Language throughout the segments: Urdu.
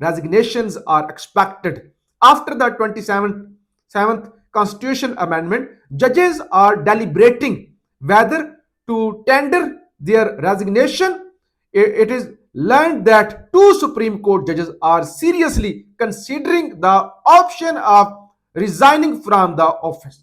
resignations are expected after the 27th constitution amendment. Judges are deliberating whether to tender their resignation. It is learned that 2 Supreme Court judges are seriously considering the option of resigning from the office.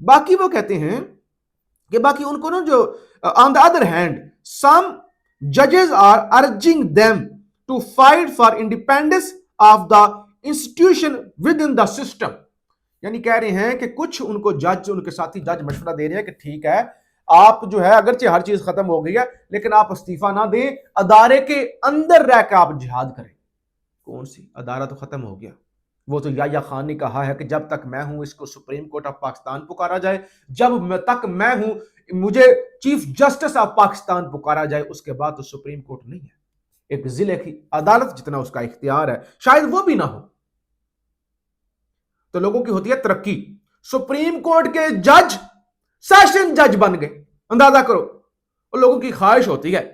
باقی وہ کہتے ہیں کہ باقی ان کو نا جو آن دا ادر ہینڈ سم ججز are urging them to fight for independence of the institution within the system. یعنی کہہ رہے ہیں کہ کچھ ان کو جج ان کے ساتھی جج مشورہ دے رہے ہیں کہ ٹھیک ہے آپ جو ہے اگرچہ ہر چیز ختم ہو گئی ہے لیکن آپ استعفیٰ نہ دیں, ادارے کے اندر رہ کے آپ جہاد کریں. کون سی ادارہ تو ختم ہو گیا. وہ تو یا خان نے کہا ہے کہ جب تک میں ہوں اس کو سپریم کورٹ آف پاکستان پکارا جائے, جب تک میں ہوں مجھے چیف جسٹس آف پاکستان پکارا جائے, اس کے بعد تو سپریم کورٹ نہیں ہے. ایک ضلع کی عدالت جتنا اس کا اختیار ہے شاید وہ بھی نہ ہو. تو لوگوں کی ہوتی ہے ترقی. سپریم کورٹ کے جج سیشن جج بن گئے, اندازہ کرو. اور لوگوں کی خواہش ہوتی ہے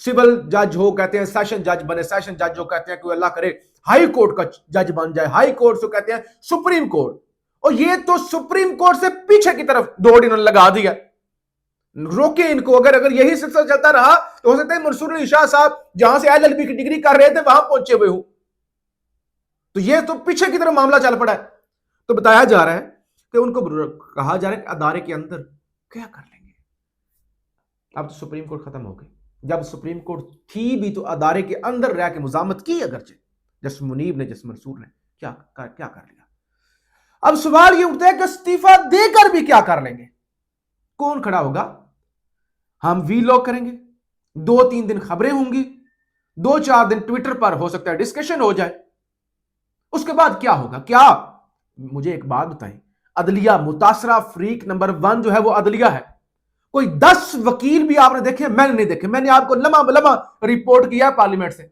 سول جج ہو کہتے ہیں سیشن جج بنے, سیشن جج ہو کہتے ہیں کہ اللہ کرے ہائی کورٹ کا جج بن جائے, ہائی کورٹ سے کہتے ہیں سپریم کورٹ. اور یہ تو سپریم کورٹ سے پیچھے کی طرف دوڑ انہوں نے لگا دیا. روکے ان کو. اگر یہی سلسلہ چلتا رہا تو ہو سکتا ہے منصور علی شاہ صاحب جہاں سے LLB کی ڈگری کر رہے تھے وہاں پہنچے ہوئے ہوں. تو یہ تو پیچھے کی طرف معاملہ چل پڑا ہے. تو بتایا جا رہا ہے کہ ان کو کہا جا رہا ہے کہ ادارے کے اندر کیا کر لیں گے. اب تو سپریم کورٹ ختم ہو گئی. جب سپریم کورٹ تھی بھی تو ادارے کے اندر رہ کے مزاحمت کی, اگرچہ جسٹس منیب نے جسٹس منصور نے کیا کر لیا. اب سوال یہ اٹھتا ہے کہ استعفیٰ دے کر بھی کیا کر لیں گے. کون کھڑا ہوگا؟ ہم وی لاگ کریں گے, 2-3 دن خبریں ہوں گی, 2-4 دن ٹویٹر پر ہو سکتا ہے ڈسکشن ہو جائے. اس کے بعد کیا ہوگا؟ کیا مجھے ایک بات بتائیں, عدلیہ متاثرہ فریق نمبر 1 جو ہے وہ عدلیہ ہے. کوئی 10 وکیل بھی آپ نے دیکھے؟ میں نے نہیں دیکھے. میں نے آپ کو لمحہ رپورٹ کیا پارلیمنٹ سے,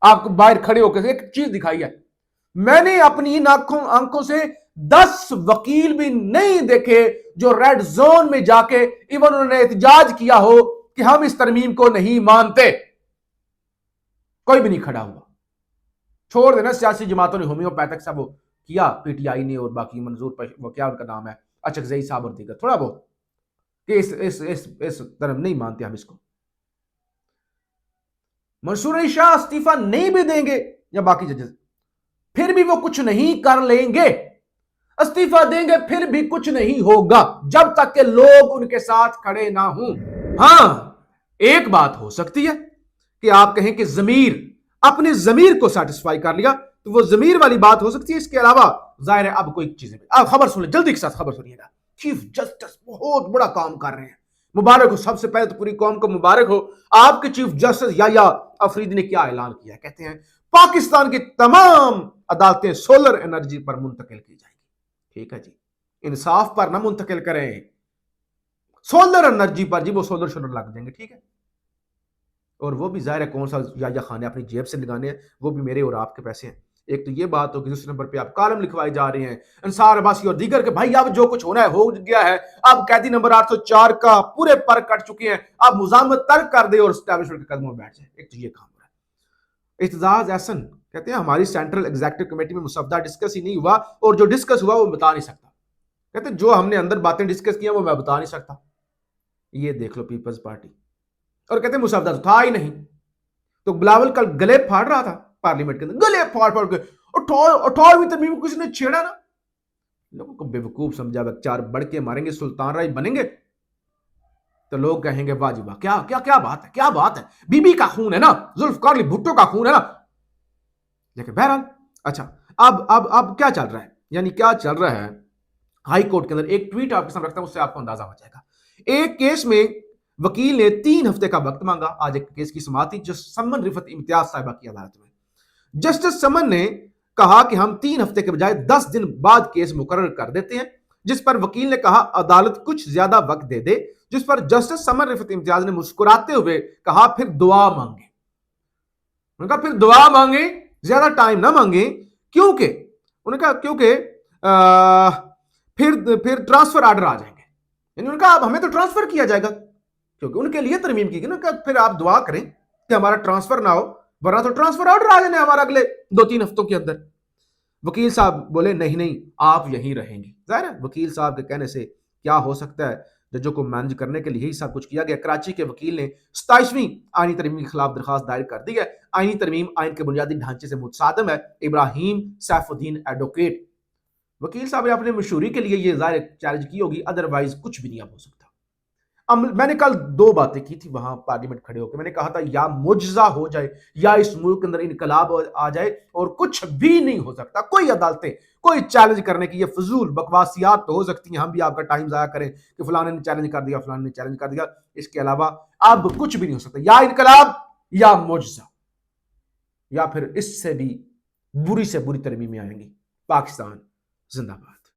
آپ کو باہر کھڑے ہو کے ایک چیز دکھائی ہے. میں نے اپنی ان آنکھوں سے 10 وکیل بھی نہیں دیکھے جو ریڈ زون میں جا کے ایون انہوں نے احتجاج کیا ہو کہ ہم اس ترمیم کو نہیں مانتے. کوئی بھی نہیں کھڑا ہوا. چھوڑ دینا سیاسی جماعتوں نے, ہومیوپیتھک سب وہ کیا, پی ٹی آئی نے اور باقی منظور وہ کیا ان کا نام ہے اچکزئی صاحب اور دیگر تھوڑا بہت کہ اس طرف نہیں مانتے ہم اس کو. منصور علی شاہ استعفیٰ نہیں بھی دیں گے یا باقی ججز, پھر بھی وہ کچھ نہیں کر لیں گے. استعفیٰ دیں گے پھر بھی کچھ نہیں ہوگا جب تک کہ لوگ ان کے ساتھ کھڑے نہ ہوں. ہاں ایک بات ہو سکتی ہے کہ آپ کہیں کہ ضمیر, اپنے ضمیر کو سیٹسفائی کر لیا, تو وہ ضمیر والی بات ہو سکتی ہے. اس کے علاوہ ظاہر ہے اب کوئی چیز نہیں. آپ خبر سن لیں, جلدی کے ساتھ خبر سنیے گا. چیف جسٹس بہت بڑا کام کر رہے ہیں, مبارک ہو. سب سے پہلے تو پوری قوم کو مبارک ہو. آپ کے چیف جسٹس یا افریدی نے کیا اعلان کیا ہے؟ کہتے ہیں پاکستان کی تمام عدالتیں سولر انرجی پر منتقل کی جائیں گی. ٹھیک ہے جی, انصاف پر نہ منتقل کریں, سولر انرجی پر. جی وہ سولر لگ جائیں گے. ٹھیک ہے, اور وہ بھی ظاہر ہے کون سا یا خان نے اپنی جیب سے لگانے ہیں, وہ بھی میرے اور آپ کے پیسے ہیں. ایک تو یہ بات ہو کہ دوسرے نمبر پہ آپ کالم لکھوائے جا رہے ہیں انصار عباسی اور دیگر کے, بھائی اب جو کچھ ہونا ہے ہو گیا ہے. اب قیدی نمبر 804 کا پورے پر کٹ چکے ہیں, اب مزاحمت ترک کر دے اور اسٹیبلشمنٹ کے قدموں میں بیٹھ جائے. ایک تو یہ کام ہو رہا ہے. اعتزاز احسن کہتے ہیں ہماری سینٹرل ایگزیکٹو کمیٹی میں مسودہ ڈسکس ہی نہیں ہوا, اور جو ڈسکس ہوا وہ بتا نہیں سکتا. کہتے ہیں جو ہم نے اندر باتیں ڈسکس کی ہیں وہ میں بتا نہیں سکتا. یہ دیکھ لو پیپلز پارٹی. اور کہتے ہیں مسودہ تو تھا ہی نہیں. تو بلاول کل گلے پھاڑ رہا تھا پارلیمنٹ کے اندر, گلے پھاڑ کے 18ویں ترمیم کو کسی نے چھیڑا نا. لوگوں کو بے وقوف سمجھا, 4 بڑھ کے ماریں گے, سلطان راج بنیں گے تو لوگ کہیں گے واہ جی واہ, کیا بات ہے, کیا بات ہے, بی بی کا خون ہے نا, ذوالفقار علی بھٹو کا خون ہے نا. لیکن بہرحال اچھا اب کیا چل رہا ہے, یعنی کیا چل رہا ہے ہائی کورٹ کے اندر. ایک ٹویٹ آپ کے سامنے رکھتا ہوں, اس سے آپ کو اندازہ ہو جائے گا. ایک کیس میں وکیل نے 3 ہفتے کا وقت مانگا. آج ایک کیس کی سماعت تھی جو سمن رفت امتیاز صاحبہ کی عدالت میں. جسٹس سمن نے کہا کہ ہم 3 ہفتے کے بجائے 10 دن بعد کیس مقرر کر دیتے ہیں, جس پر وکیل نے کہا عدالت کچھ زیادہ وقت دے دے, جس پر جسٹس سمن رفت امتیاز نے مسکراتے ہوئے کہا پھر دعا مانگیں. انہوں نے کہا پھر دعا مانگیں, زیادہ ٹائم نہ مانگیں, کیونکہ انہوں نے کہا کیونکہ پھر ٹرانسفر آرڈر آ جائیں گے. یعنی انہوں نے کہا اب ہمیں تو ٹرانسفر کیا جائے گا, کیونکہ ان کے لیے ترمیم کی گئی نا, کہ پھر آپ دعا کریں کہ ہمارا ٹرانسفر نہ ہو, ورنہ تو ٹرانسفر آرڈر آ جانے ہمارا اگلے 2-3 ہفتوں کے اندر. وکیل صاحب بولے نہیں آپ یہیں رہیں گے. ظاہر ہے وکیل صاحب کے کہنے سے کیا ہو سکتا ہے, ججوں کو مینج کرنے کے لیے ہی سب کچھ کیا گیا. کراچی کے وکیل نے 27ویں آئینی ترمیم کے خلاف درخواست دائر کر دی ہے. آئینی ترمیم آئین کے بنیادی ڈھانچے سے متصادم ہے. ابراہیم سیف الدین ایڈوکیٹ وکیل صاحب نے اپنے مشہوری کے لیے یہ ظاہر چیلنج کی ہوگی، ادروائز کچھ بھی نہیں اب ہو سکتا۔ میں نے کل دو باتیں کی تھی وہاں پارلیمنٹ کھڑے ہو کے، میں نے کہا تھا یا معجزہ ہو جائے یا اس ملک کے اندر انقلاب آ جائے اور کچھ بھی نہیں ہو سکتا۔ کوئی عدالتیں، کوئی چیلنج کرنے کی، یہ فضول بکواسیات تو ہو سکتی ہیں، ہم بھی آپ کا ٹائم ضائع کریں کہ فلانے نے چیلنج کر دیا، فلانے نے چیلنج کر دیا، اس کے علاوہ اب کچھ بھی نہیں ہو سکتا، یا انقلاب یا معجزہ، یا پھر اس سے بھی بری سے بری ترمیمیں آئیں گی۔ پاکستان زندہ باد۔